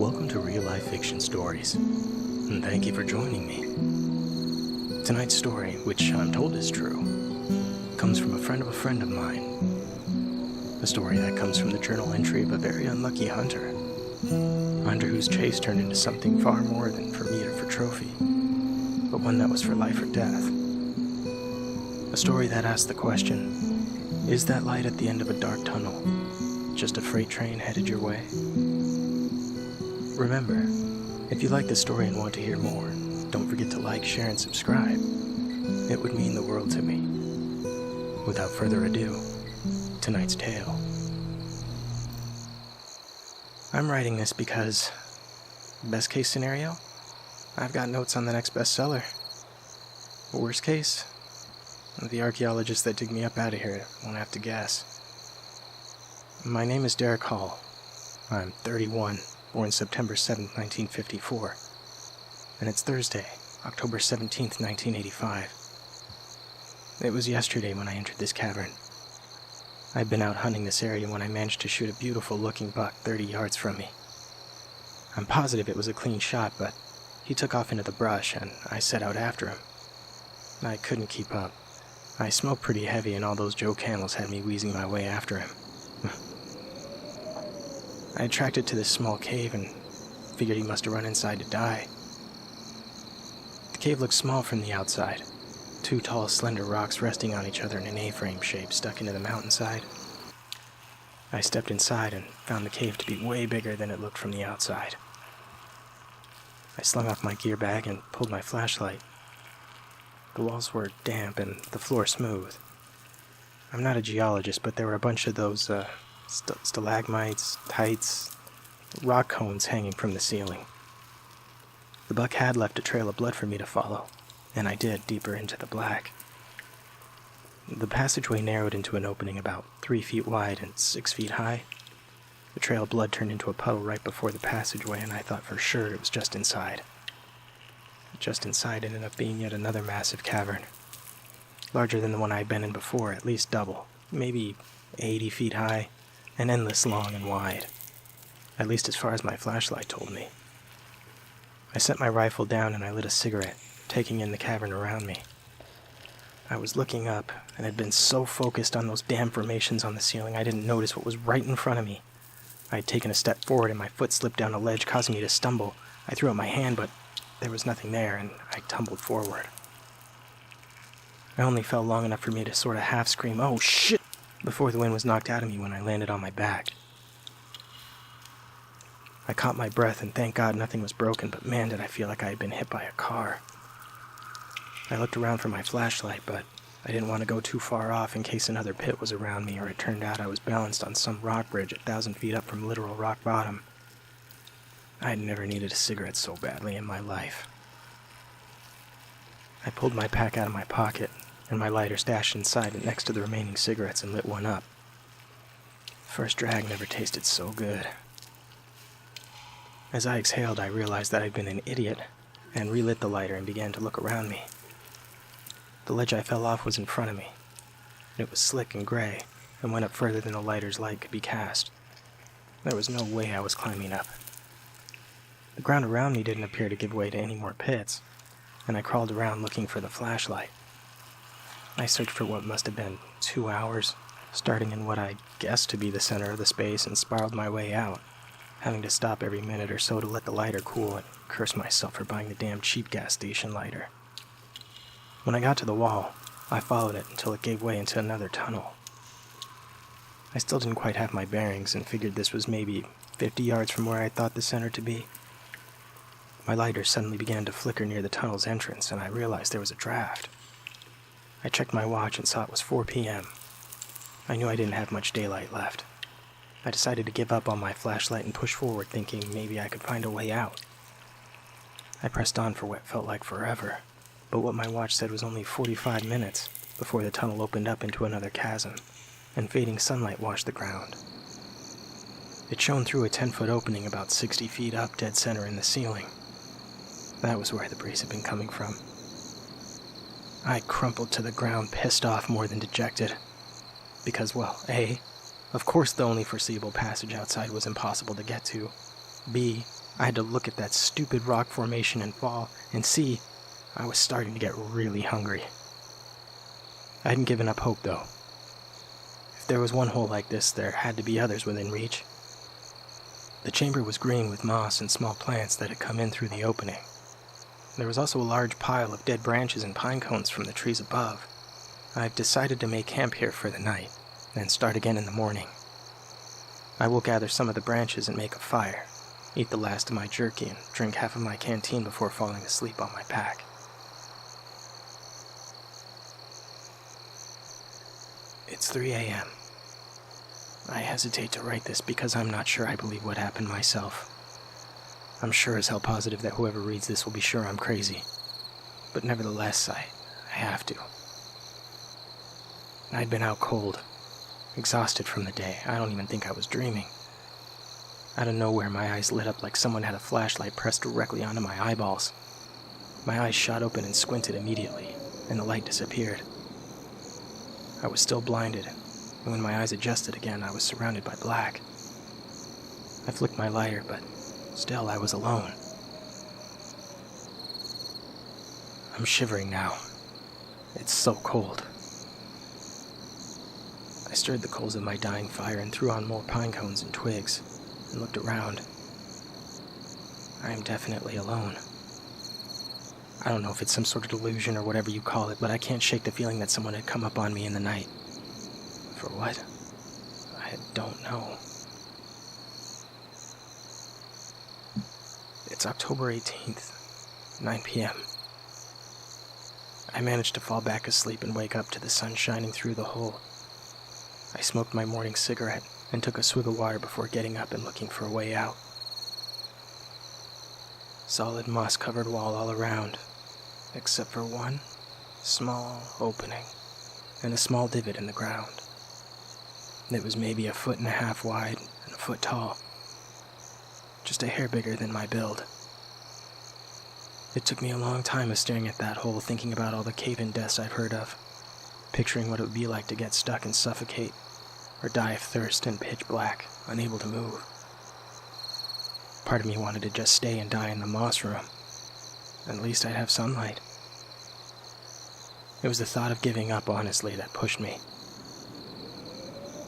Welcome to Real Life Fiction Stories, and thank you for joining me. Tonight's story, which I'm told is true, comes from a friend of mine. A story that comes from the journal entry of a very unlucky hunter. A hunter whose chase turned into something far more than for meat or for trophy, but one that was for life or death. A story that asked the question, is that light at the end of a dark tunnel just a freight train headed your way? Remember, if you like this story and want to hear more, don't forget to like, share, and subscribe. It would mean the world to me. Without further ado, tonight's tale. I'm writing this because, best case scenario, I've got notes on the next bestseller. Worst case, the archaeologists that dig me up out of here won't have to guess. My name is Derek Hall. I'm 31, born September 7th, 1954. And it's Thursday, October 17th, 1985. It was yesterday when I entered this cavern. I'd been out hunting this area when I managed to shoot a beautiful-looking buck 30 yards from me. I'm positive it was a clean shot, but he took off into the brush, and I set out after him. I couldn't keep up. I smoked pretty heavy, and all those Joe Camels had me wheezing my way after him. I tracked it to this small cave and figured he must have run inside to die. The cave looked small from the outside. Two tall, slender rocks resting on each other in an A-frame shape stuck into the mountainside. I stepped inside and found the cave to be way bigger than it looked from the outside. I slung off my gear bag and pulled my flashlight. The walls were damp and the floor smooth. I'm not a geologist, but there were a bunch of those, stalagmites, tights, rock cones hanging from the ceiling. The buck had left a trail of blood for me to follow, and I did, deeper into the black. The passageway narrowed into an opening about 3 feet wide and 6 feet high. The trail of blood turned into a puddle right before the passageway, and I thought for sure it was just inside. Just inside ended up being yet another massive cavern. Larger than the one I'd been in before, at least double, maybe 80 feet high, and endless long and wide, at least as far as my flashlight told me. I set my rifle down and I lit a cigarette, taking in the cavern around me. I was looking up and had been so focused on those damn formations on the ceiling I didn't notice what was right in front of me. I had taken a step forward and my foot slipped down a ledge, causing me to stumble. I threw out my hand, but there was nothing there, and I tumbled forward. I only fell long enough for me to sort of half scream, "Oh shit!" before the wind was knocked out of me when I landed on my back. I caught my breath and thank God nothing was broken, but man did I feel like I had been hit by a car. I looked around for my flashlight, but I didn't want to go too far off in case another pit was around me or it turned out I was balanced on some rock bridge 1,000 feet up from literal rock bottom. I had never needed a cigarette so badly in my life. I pulled my pack out of my pocket and my lighter stashed inside it next to the remaining cigarettes and lit one up. First drag never tasted so good. As I exhaled, I realized that I'd been an idiot and relit the lighter and began to look around me. The ledge I fell off was in front of me, and it was slick and gray and went up further than the lighter's light could be cast. There was no way I was climbing up. The ground around me didn't appear to give way to any more pits, and I crawled around looking for the flashlight. I searched for what must have been 2 hours, starting in what I guessed to be the center of the space and spiraled my way out, having to stop every minute or so to let the lighter cool and curse myself for buying the damn cheap gas station lighter. When I got to the wall, I followed it until it gave way into another tunnel. I still didn't quite have my bearings and figured this was maybe 50 yards from where I thought the center to be. My lighter suddenly began to flicker near the tunnel's entrance, and I realized there was a draft. I checked my watch and saw it was 4 p.m. I knew I didn't have much daylight left. I decided to give up on my flashlight and push forward, thinking maybe I could find a way out. I pressed on for what felt like forever, but what my watch said was only 45 minutes before the tunnel opened up into another chasm, and fading sunlight washed the ground. It shone through a 10-foot opening about 60 feet up, dead center in the ceiling. That was where the breeze had been coming from. I crumpled to the ground, pissed off more than dejected. Because, well, A, of course the only foreseeable passage outside was impossible to get to. B, I had to look at that stupid rock formation and fall and see I was starting to get really hungry. I hadn't given up hope, though. If there was one hole like this, there had to be others within reach. The chamber was green with moss and small plants that had come in through the opening. There was also a large pile of dead branches and pine cones from the trees above. I've decided to make camp here for the night, then start again in the morning. I will gather some of the branches and make a fire, eat the last of my jerky, and drink half of my canteen before falling asleep on my pack. It's 3 a.m. I hesitate to write this because I'm not sure I believe what happened myself. I'm sure as hell positive that whoever reads this will be sure I'm crazy. But nevertheless, I have to. I'd been out cold, exhausted from the day. I don't even think I was dreaming. Out of nowhere, my eyes lit up like someone had a flashlight pressed directly onto my eyeballs. My eyes shot open and squinted immediately, and the light disappeared. I was still blinded, and when my eyes adjusted again, I was surrounded by black. I flicked my lighter, but still I was alone. I'm shivering now. It's so cold. I stirred the coals of my dying fire and threw on more pine cones and twigs, and looked around. I am definitely alone. I don't know if it's some sort of delusion or whatever you call it, but I can't shake the feeling that someone had come up on me in the night. For what? I don't know. It's October 18th, 9 p.m. I managed to fall back asleep and wake up to the sun shining through the hole. I smoked my morning cigarette and took a swig of water before getting up and looking for a way out. Solid moss-covered wall all around, except for one small opening and a small divot in the ground. It was maybe 1.5 feet wide and 1 foot tall, just a hair bigger than my build. It took me a long time of staring at that hole, thinking about all the cave-in deaths I've heard of, picturing what it would be like to get stuck and suffocate, or die of thirst in pitch black, unable to move. Part of me wanted to just stay and die in the moss room. At least I'd have sunlight. It was the thought of giving up, honestly, that pushed me.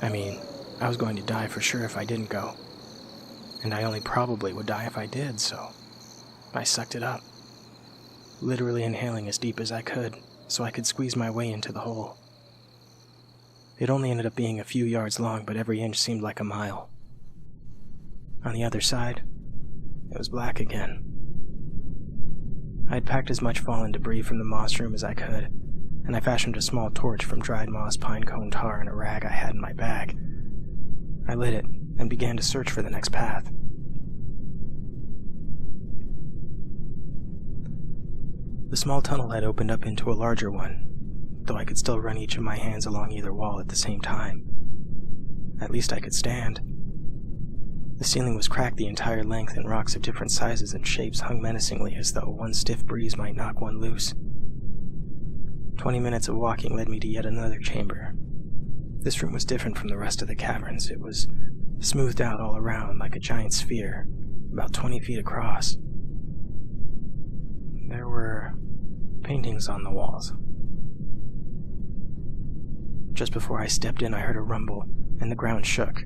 I mean, I was going to die for sure if I didn't go. And I only probably would die if I did, so I sucked it up, literally inhaling as deep as I could so I could squeeze my way into the hole. It only ended up being a few yards long, but every inch seemed like a mile. On the other side, it was black again. I had packed as much fallen debris from the moss room as I could, and I fashioned a small torch from dried moss, pine cone tar, and a rag I had in my bag. I lit it and began to search for the next path. The small tunnel had opened up into a larger one, though I could still run each of my hands along either wall at the same time. At least I could stand. The ceiling was cracked the entire length, and rocks of different sizes and shapes hung menacingly as though one stiff breeze might knock one loose. 20 minutes of walking led me to yet another chamber. This room was different from the rest of the caverns. It was smoothed out all around like a giant sphere, about 20 feet across. There were paintings on the walls. Just before I stepped in, I heard a rumble, and the ground shook.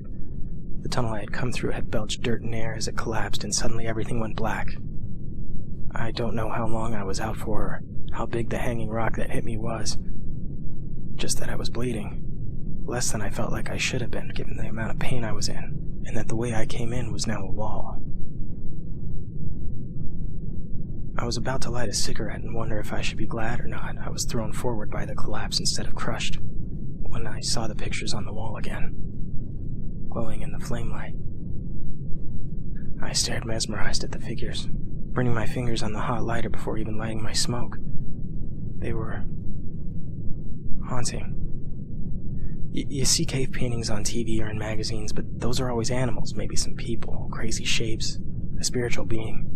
The tunnel I had come through had belched dirt and air as it collapsed, and suddenly everything went black. I don't know how long I was out for, or how big the hanging rock that hit me was. Just that I was bleeding. Less than I felt like I should have been, given the amount of pain I was in, and that the way I came in was now a wall. I was about to light a cigarette and wonder if I should be glad or not. I was thrown forward by the collapse instead of crushed, when I saw the pictures on the wall again, glowing in the flame light. I stared mesmerized at the figures, burning my fingers on the hot lighter before even lighting my smoke. They were haunting. You see cave paintings on TV or in magazines, but those are always animals, maybe some people, crazy shapes, a spiritual being.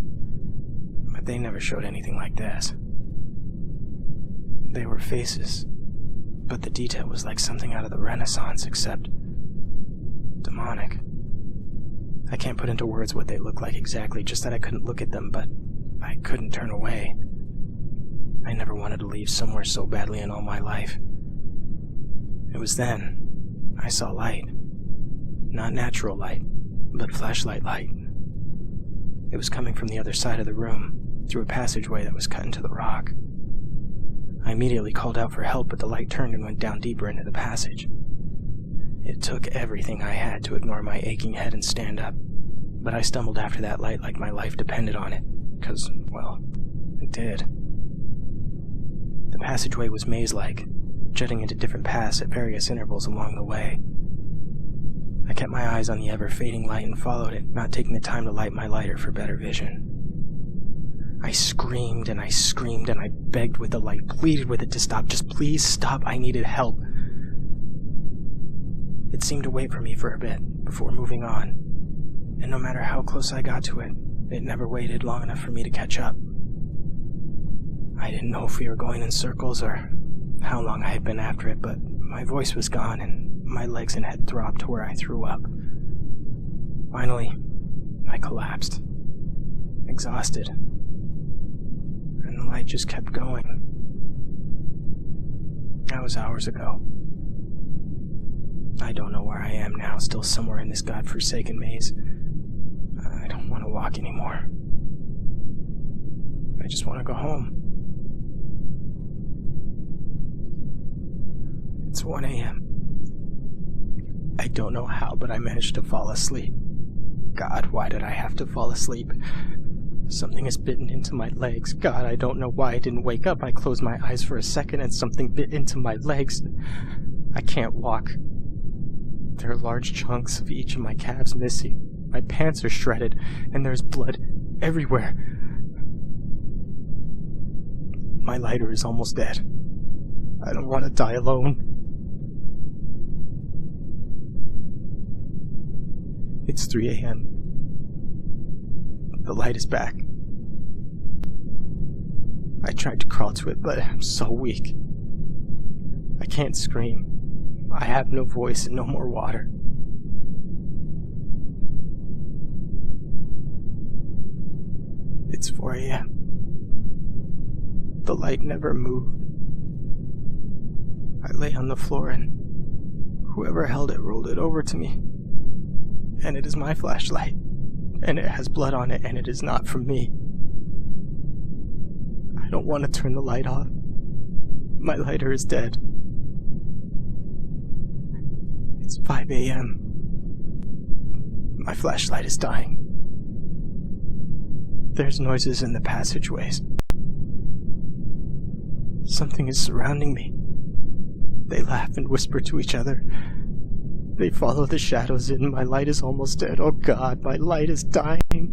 But they never showed anything like this. They were faces, but the detail was like something out of the Renaissance, except demonic. I can't put into words what they look like exactly, just that I couldn't look at them, but I couldn't turn away. I never wanted to leave somewhere so badly in all my life. It was then I saw light. Not natural light, but flashlight light. It was coming from the other side of the room, through a passageway that was cut into the rock. I immediately called out for help, but the light turned and went down deeper into the passage. It took everything I had to ignore my aching head and stand up, but I stumbled after that light like my life depended on it, because, well, it did. The passageway was maze-like, jutting into different paths at various intervals along the way. I kept my eyes on the ever-fading light and followed it, not taking the time to light my lighter for better vision. I screamed and I screamed and I begged with the light, pleaded with it to stop. Just please stop, I needed help. It seemed to wait for me for a bit before moving on, and no matter how close I got to it, it never waited long enough for me to catch up. I didn't know if we were going in circles or how long I had been after it, but my voice was gone and my legs and head throbbed to where I threw up. Finally, I collapsed, exhausted, and the light just kept going. That was hours ago. I don't know where I am now, still somewhere in this godforsaken maze. I don't want to walk anymore. I just want to go home. It's 1 a.m. I don't know how, but I managed to fall asleep. God, why did I have to fall asleep? Something has bitten into my legs. God, I don't know why I didn't wake up. I closed my eyes for a second and something bit into my legs. I can't walk. There are large chunks of each of my calves missing. My pants are shredded, and there's blood everywhere. My lighter is almost dead. I don't want to die alone. It's 3 a.m. The light is back. I tried to crawl to it, but I'm so weak. I can't scream. I have no voice and no more water. It's 4 a.m. The light never moved. I lay on the floor and whoever held it rolled it over to me. And it is my flashlight. And it has blood on it, and it is not from me. I don't want to turn the light off. My lighter is dead. It's 5 a.m. My flashlight is dying. There's noises in the passageways. Something is surrounding me. They laugh and whisper to each other. They follow the shadows in. My light is almost dead. Oh God, my light is dying.